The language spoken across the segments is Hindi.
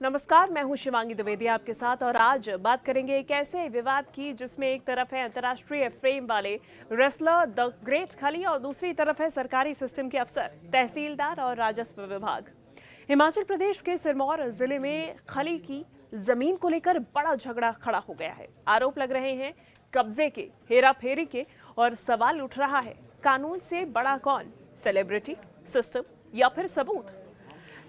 नमस्कार, मैं हूं शिवांगी द्विवेदी आपके साथ और आज बात करेंगे एक ऐसे विवाद की जिसमें एक तरफ है अंतर्राष्ट्रीय फ्रेम वाले रेसलर द ग्रेट खली और दूसरी तरफ है सरकारी सिस्टम के अफसर, तहसीलदार और राजस्व विभाग। हिमाचल प्रदेश के सिरमौर जिले में खली की जमीन को लेकर बड़ा झगड़ा खड़ा हो गया है। आरोप लग रहे हैं कब्जे के, हेराफेरी के और सवाल उठ रहा है कानून से बड़ा कौन, सेलिब्रिटी, सिस्टम या फिर सबूत।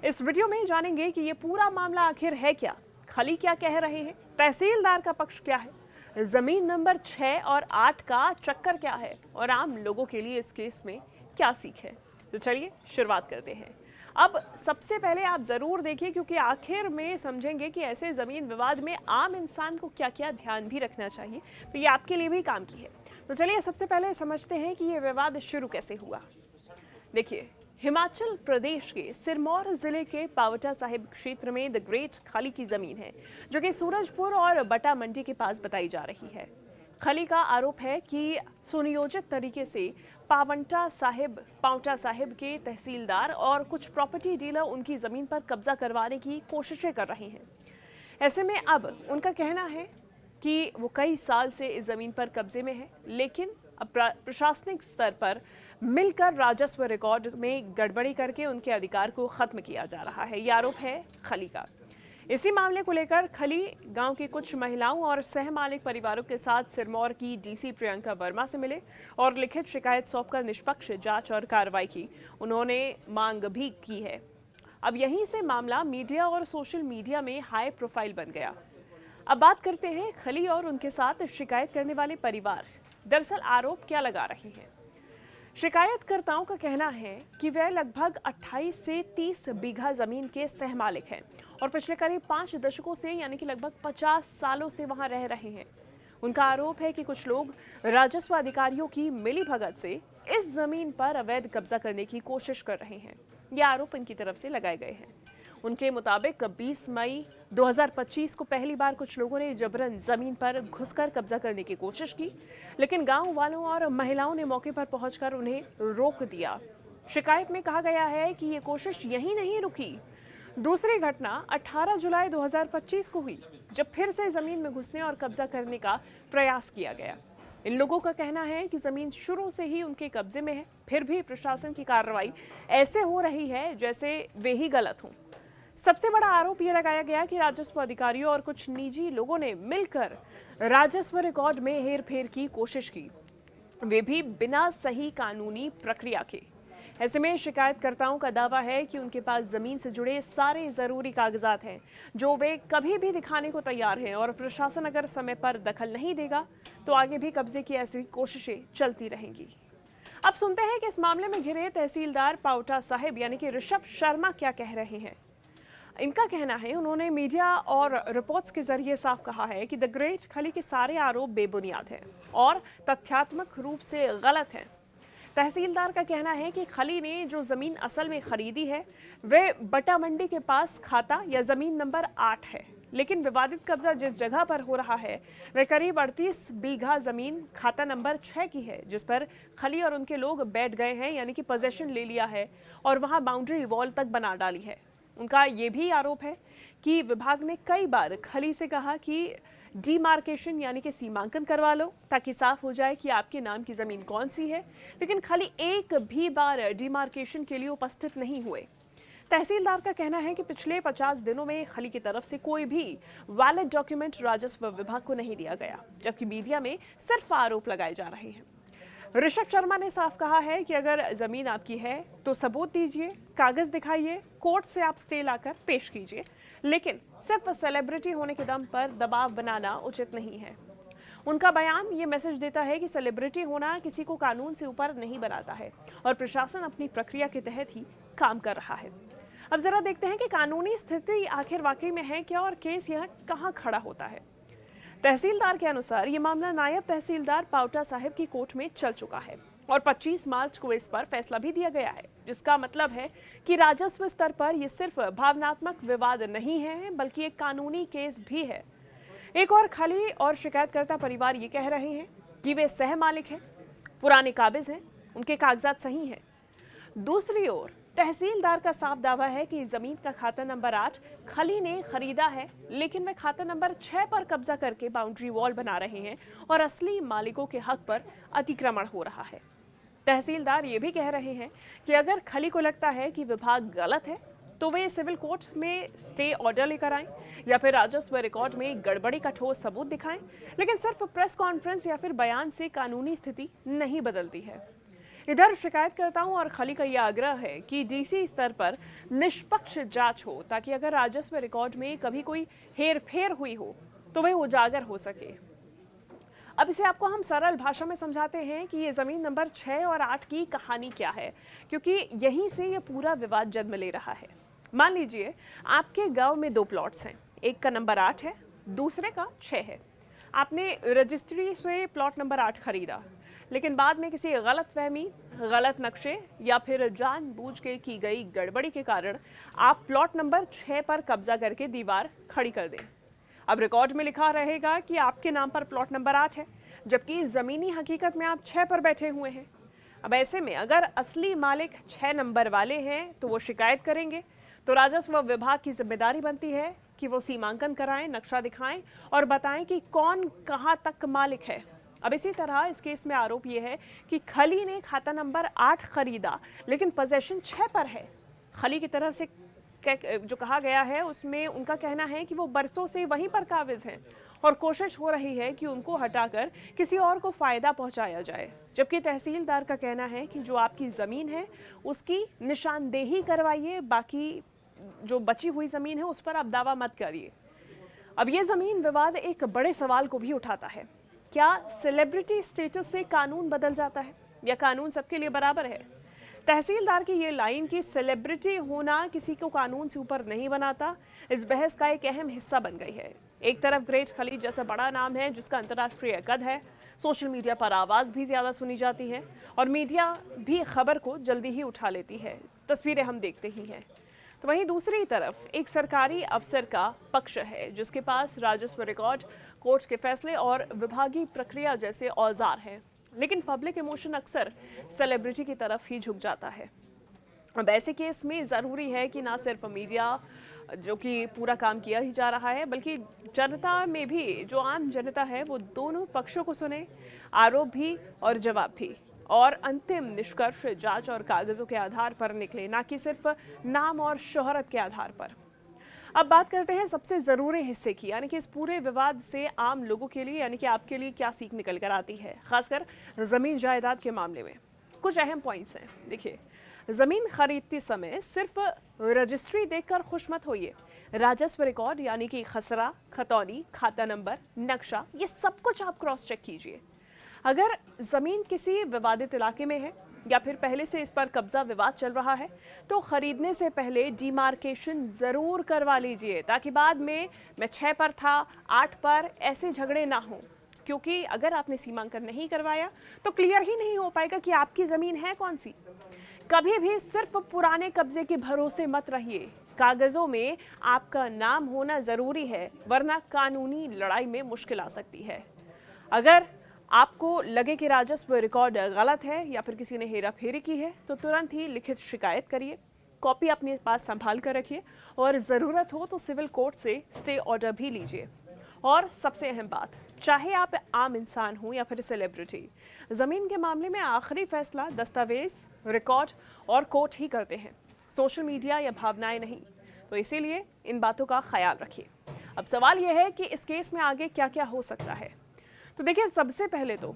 इस वीडियो में जानेंगे कि ये पूरा मामला आखिर है क्या, खली क्या कह रहे हैं, तहसीलदार का पक्ष क्या है, जमीन नंबर 6 और 8 का चक्कर क्या है और आम लोगों के लिए इस केस में क्या सीख है। तो चलिए शुरुआत करते हैं। अब सबसे पहले आप जरूर देखिए क्योंकि आखिर में समझेंगे कि ऐसे जमीन विवाद में आम इंसान को क्या क्या ध्यान भी रखना चाहिए, तो ये आपके लिए भी काम की है। तो चलिए सबसे पहले समझते हैं कि ये विवाद शुरू कैसे हुआ। देखिए, हिमाचल प्रदेश के सिरमौर जिले के पावटा साहिब क्षेत्र में द ग्रेट खली की जमीन है जो कि सूरजपुर और बटा मंडी के पास बताई जा रही है। खली का आरोप है कि सुनियोजित तरीके से पावटा साहिब के तहसीलदार और कुछ प्रॉपर्टी डीलर उनकी जमीन पर कब्जा करवाने की कोशिशें कर रहे हैं। ऐसे में अब उनका कहना है कि वो कई साल से इस जमीन पर कब्जे में है, लेकिन अब प्रशासनिक स्तर पर मिलकर राजस्व रिकॉर्ड में गड़बड़ी करके उनके अधिकार को खत्म किया जा रहा है। यह आरोप है खली का। इसी मामले को लेकर खली गांव की कुछ महिलाओं और सहमालिक परिवारों के साथ सिरमौर की डीसी प्रियंका वर्मा से मिले और लिखित शिकायत सौंपकर निष्पक्ष जांच और कार्रवाई की उन्होंने मांग भी की है। अब यहीं से मामला मीडिया और सोशल मीडिया में हाई प्रोफाइल बन गया। अब बात करते हैं खली और उनके साथ शिकायत करने वाले परिवार दरअसल आरोप क्या लगा रहे हैं। शिकायतकर्ताओं का कहना है कि वे लगभग 28 से 30 बीघा जमीन के सहमालिक हैं और पिछले करीब 5 दशकों से यानी कि लगभग 50 सालों से वहां रह रहे हैं। उनका आरोप है कि कुछ लोग राजस्व अधिकारियों की मिलीभगत से इस जमीन पर अवैध कब्जा करने की कोशिश कर रहे हैं। यह आरोप इनकी तरफ से लगाए गए हैं। उनके मुताबिक 20 मई 2025 को पहली बार कुछ लोगों ने जबरन जमीन पर घुसकर कब्जा करने की कोशिश की, लेकिन गांव वालों और महिलाओं ने मौके पर पहुंचकर उन्हें रोक दिया। शिकायत में कहा गया है कि ये कोशिश यहीं नहीं रुकी। दूसरी घटना 18 जुलाई 2025 को हुई, जब फिर से जमीन में घुसने और कब्जा करने का प्रयास किया गया। इन लोगों का कहना है कि जमीन शुरू से ही उनके कब्जे में है, फिर भी प्रशासन की कार्रवाई ऐसे हो रही है जैसे वे ही गलत हों। सबसे बड़ा आरोप यह लगाया गया कि राजस्व अधिकारियों और कुछ निजी लोगों ने मिलकर राजस्व रिकॉर्ड में हेरफेर की कोशिश की, वे भी बिना सही कानूनी प्रक्रिया के। ऐसे में शिकायतकर्ताओं का दावा है कि उनके पास जमीन से जुड़े सारे जरूरी कागजात हैं जो वे कभी भी दिखाने को तैयार हैं और प्रशासन अगर समय पर दखल नहीं देगा तो आगे भी कब्जे की ऐसी कोशिशें चलती रहेंगी। अब सुनते हैं कि इस मामले में घिरे तहसीलदार पावटा साहिब यानी कि ऋषभ शर्मा क्या कह रहे हैं। इनका कहना है, उन्होंने मीडिया और रिपोर्ट्स के जरिए साफ कहा है कि द ग्रेट खली के सारे आरोप बेबुनियाद हैं और तथ्यात्मक रूप से गलत हैं। तहसीलदार का कहना है कि खली ने जो जमीन असल में खरीदी है वे बटा मंडी के पास खाता या जमीन नंबर 8 है, लेकिन विवादित कब्जा जिस जगह पर हो रहा है वह करीब 38 बीघा जमीन खाता नंबर 6 की है, जिस पर खली और उनके लोग बैठ गए हैं यानी कि पोजेशन ले लिया है और वहां बाउंड्री वॉल तक बना डाली है। उनका ये भी आरोप है कि विभाग ने कई बार खली से कहा कि डीमार्केशन यानी कि सीमांकन करवा लो ताकि साफ हो जाए कि आपके नाम की जमीन कौन सी है, लेकिन खली एक भी बार डीमार्केशन के लिए उपस्थित नहीं हुए। तहसीलदार का कहना है कि पिछले 50 दिनों में खली की तरफ से कोई भी वैलिड डॉक्यूमेंट राजस्व विभाग को नहीं दिया गया, जबकि मीडिया में सिर्फ आरोप लगाए जा रहे हैं। ऋषभ शर्मा ने साफ कहा है कि अगर जमीन आपकी है तो सबूत दीजिए, कागज दिखाइए, कोर्ट से आप स्टे लाकर पेश कीजिए, लेकिन सिर्फ सेलिब्रिटी होने के दम पर दबाव बनाना उचित नहीं है। उनका बयान ये मैसेज देता है कि सेलिब्रिटी होना किसी को कानून से ऊपर नहीं बनाता है और प्रशासन अपनी प्रक्रिया के तहत ही काम कर रहा है। अब जरा देखते हैं कि कानूनी स्थिति आखिर वाकई में है क्या और केस यह कहां खड़ा होता है। तहसीलदार के अनुसार ये मामला नायब तहसीलदार पावटा साहिब की कोर्ट में चल चुका है और 25 मार्च को इस पर फैसला भी दिया गया है, जिसका मतलब है कि राजस्व स्तर पर यह सिर्फ भावनात्मक विवाद नहीं है बल्कि एक कानूनी केस भी है। एक और खली और शिकायतकर्ता परिवार ये कह रहे हैं कि वे सह मालिक हैं, पुराने काबिज हैं, उनके कागजात सही हैं। दूसरी ओर तहसीलदार का साफ दावा है कि जमीन का खाता नंबर 8 खली ने खरीदा है, लेकिन वे खाता नंबर 6 पर कब्जा करके बाउंड्री वॉल बना रहे हैं और असली मालिकों के हक पर अतिक्रमण हो रहा है। तहसीलदार ये भी कह रहे हैं कि अगर खली को लगता है कि विभाग गलत है तो वे सिविल कोर्ट में स्टे ऑर्डर लेकर आएं या फिर राजस्व रिकॉर्ड में गड़बड़ी का ठोस सबूत दिखाएं, लेकिन सिर्फ प्रेस कॉन्फ्रेंस या फिर बयान से कानूनी स्थिति नहीं बदलती है। इधर शिकायतकर्ताओं और खली का यह आग्रह है कि डीसी स्तर पर निष्पक्ष जांच हो, ताकि अगर राजस्व रिकॉर्ड में कभी कोई हेरफेर हुई हो तो वह उजागर हो सके। अब इसे आपको हम सरल भाषा में समझाते हैं कि ये जमीन नंबर 6 और 8 की कहानी क्या है, क्योंकि यहीं से ये पूरा विवाद जन्म ले रहा है। मान लीजिए आपके गांव में 2 प्लॉट्स हैं, एक का नंबर 8 है, दूसरे का 6 है। आपने रजिस्ट्री से प्लॉट नंबर 8 खरीदा, लेकिन बाद में किसी गलतफहमी, गलत नक्शे या फिर जानबूझ के की गई गड़बड़ी के कारण आप प्लॉट नंबर 6 पर कब्जा करके दीवार खड़ी कर दें। अब रिकॉर्ड में लिखा रहेगा कि आपके नाम पर प्लॉट नंबर 8 है, जबकि जमीनी हकीकत में आप 6 पर बैठे हुए हैं। अब ऐसे में अगर असली मालिक 6 नंबर वाले हैं तो वो शिकायत करेंगे, तो राजस्व विभाग की जिम्मेदारी बनती है कि वो सीमांकन कराएं, नक्शा दिखाएं और बताएं कि कौन कहां तक मालिक है। अब इसी तरह इस केस में आरोप ये है कि खली ने खाता नंबर 8 खरीदा, लेकिन पोजेशन 6 पर है। खली की तरफ से जो कहा गया है उसमें उनका कहना है कि वो बरसों से वहीं पर काबिज हैं और कोशिश हो रही है कि उनको हटाकर किसी और को फायदा पहुंचाया जाए, जबकि तहसीलदार का कहना है कि जो आपकी जमीन है उसकी निशानदेही करवाइए, बाकी जो बची हुई जमीन है उस पर आप दावा मत करिए। अब ये जमीन विवाद एक बड़े सवाल को भी उठाता है। क्या सेलिब्रिटी स्टेटस से कानून बदल जाता है या कानून सबके लिए बराबर है? तहसीलदार की ये लाइन कि सेलिब्रिटी होना किसी को कानून से ऊपर नहीं बनाता, इस बहस का एक अहम हिस्सा बन गई है। एक तरफ ग्रेट खली जैसा बड़ा नाम है जिसका अंतर्राष्ट्रीय कद है, सोशल मीडिया पर आवाज़ भी ज़्यादा सुनी जाती है और मीडिया भी खबर को जल्दी ही उठा लेती है, तस्वीरें हम देखते ही हैं। तो वहीं दूसरी तरफ एक सरकारी अफसर का पक्ष है जिसके पास राजस्व रिकॉर्ड, कोर्ट के फैसले और विभागीय प्रक्रिया जैसे औजार हैं, लेकिन पब्लिक इमोशन अक्सर सेलिब्रिटी की तरफ ही झुक जाता है। अब ऐसे केस में ज़रूरी है कि ना सिर्फ मीडिया जो कि पूरा काम किया ही जा रहा है, बल्कि जनता में भी, जो आम जनता है वो दोनों पक्षों को सुने, आरोप भी और जवाब भी, और अंतिम निष्कर्ष जांच और कागजों के आधार पर निकले, ना कि सिर्फ नाम और शोहरत के आधार पर। अब बात करते हैं सबसे ज़रूरी हिस्से की, यानी कि इस पूरे विवाद से आम लोगों के लिए, यानी कि आपके लिए क्या सीख निकल कर आती है, खासकर ज़मीन जायदाद के मामले में। कुछ अहम पॉइंट्स हैं। देखिए, ज़मीन खरीदते समय सिर्फ रजिस्ट्री देखकर खुश मत होइए। राजस्व रिकॉर्ड यानी कि खसरा, खतौनी, खाता नंबर, नक्शा, ये सब कुछ आप क्रॉस चेक कीजिए। अगर ज़मीन किसी विवादित इलाके में है या फिर पहले से इस पर कब्जा विवाद चल रहा है तो खरीदने से पहले डिमार्केशन ज़रूर करवा लीजिए, ताकि बाद में मैं 6 पर था, 8 पर, ऐसे झगड़े ना हों। क्योंकि अगर आपने सीमांकन नहीं करवाया तो क्लियर ही नहीं हो पाएगा कि आपकी ज़मीन है कौन सी। कभी भी सिर्फ पुराने कब्जे के भरोसे मत रहिए। कागज़ों में आपका नाम होना ज़रूरी है, वरना कानूनी लड़ाई में मुश्किल आ सकती है। अगर आपको लगे कि राजस्व रिकॉर्ड गलत है या फिर किसी ने हेराफेरी की है तो तुरंत ही लिखित शिकायत करिए, कॉपी अपने पास संभाल कर रखिए और ज़रूरत हो तो सिविल कोर्ट से स्टे ऑर्डर भी लीजिए। और सबसे अहम बात, चाहे आप आम इंसान हो या फिर सेलिब्रिटी, ज़मीन के मामले में आखिरी फैसला दस्तावेज, रिकॉर्ड और कोर्ट ही करते हैं, सोशल मीडिया या भावनाएं नहीं। तो इसीलिए इन बातों का ख्याल रखिए। अब सवाल यह है कि इस केस में आगे क्या क्या हो सकता है। तो देखिए, सबसे पहले तो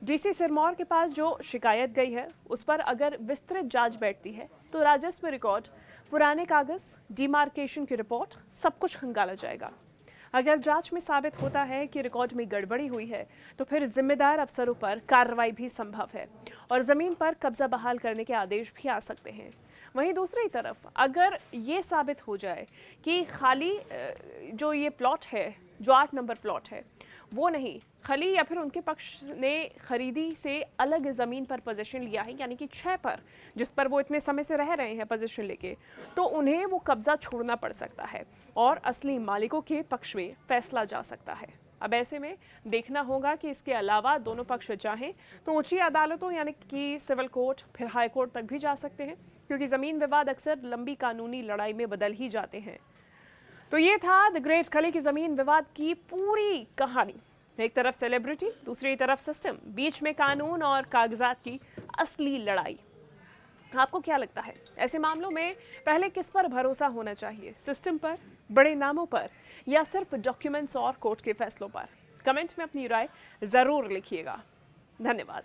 डीसी सिरमौर के पास जो शिकायत गई है उस पर अगर विस्तृत जांच बैठती है तो राजस्व रिकॉर्ड, पुराने कागज, डिमार्केशन की रिपोर्ट, सब कुछ खंगाला जाएगा। अगर जांच में साबित होता है कि रिकॉर्ड में गड़बड़ी हुई है तो फिर जिम्मेदार अफसरों पर कार्रवाई भी संभव है और ज़मीन पर कब्जा बहाल करने के आदेश भी आ सकते हैं। वहीं दूसरी तरफ अगर ये साबित हो जाए कि खाली जो ये प्लॉट है, जो 8 नंबर प्लॉट है, वो नहीं, खली या फिर उनके पक्ष ने खरीदी से अलग ज़मीन पर पोजीशन लिया है, यानी कि 6 पर, जिस पर वो इतने समय से रह रहे हैं पोजीशन लेके, तो उन्हें वो कब्जा छोड़ना पड़ सकता है और असली मालिकों के पक्ष में फैसला जा सकता है। अब ऐसे में देखना होगा कि इसके अलावा दोनों पक्ष चाहें तो ऊंची अदालतों यानी कि सिविल कोर्ट, फिर हाई कोर्ट तक भी जा सकते हैं, क्योंकि जमीन विवाद अक्सर लंबी कानूनी लड़ाई में बदल ही जाते हैं। तो ये था द ग्रेट खली की जमीन विवाद की पूरी कहानी। एक तरफ सेलिब्रिटी, दूसरी तरफ सिस्टम, बीच में कानून और कागजात की असली लड़ाई। आपको क्या लगता है, ऐसे मामलों में पहले किस पर भरोसा होना चाहिए, सिस्टम पर, बड़े नामों पर, या सिर्फ डॉक्यूमेंट्स और कोर्ट के फैसलों पर? कमेंट में अपनी राय जरूर लिखिएगा। धन्यवाद।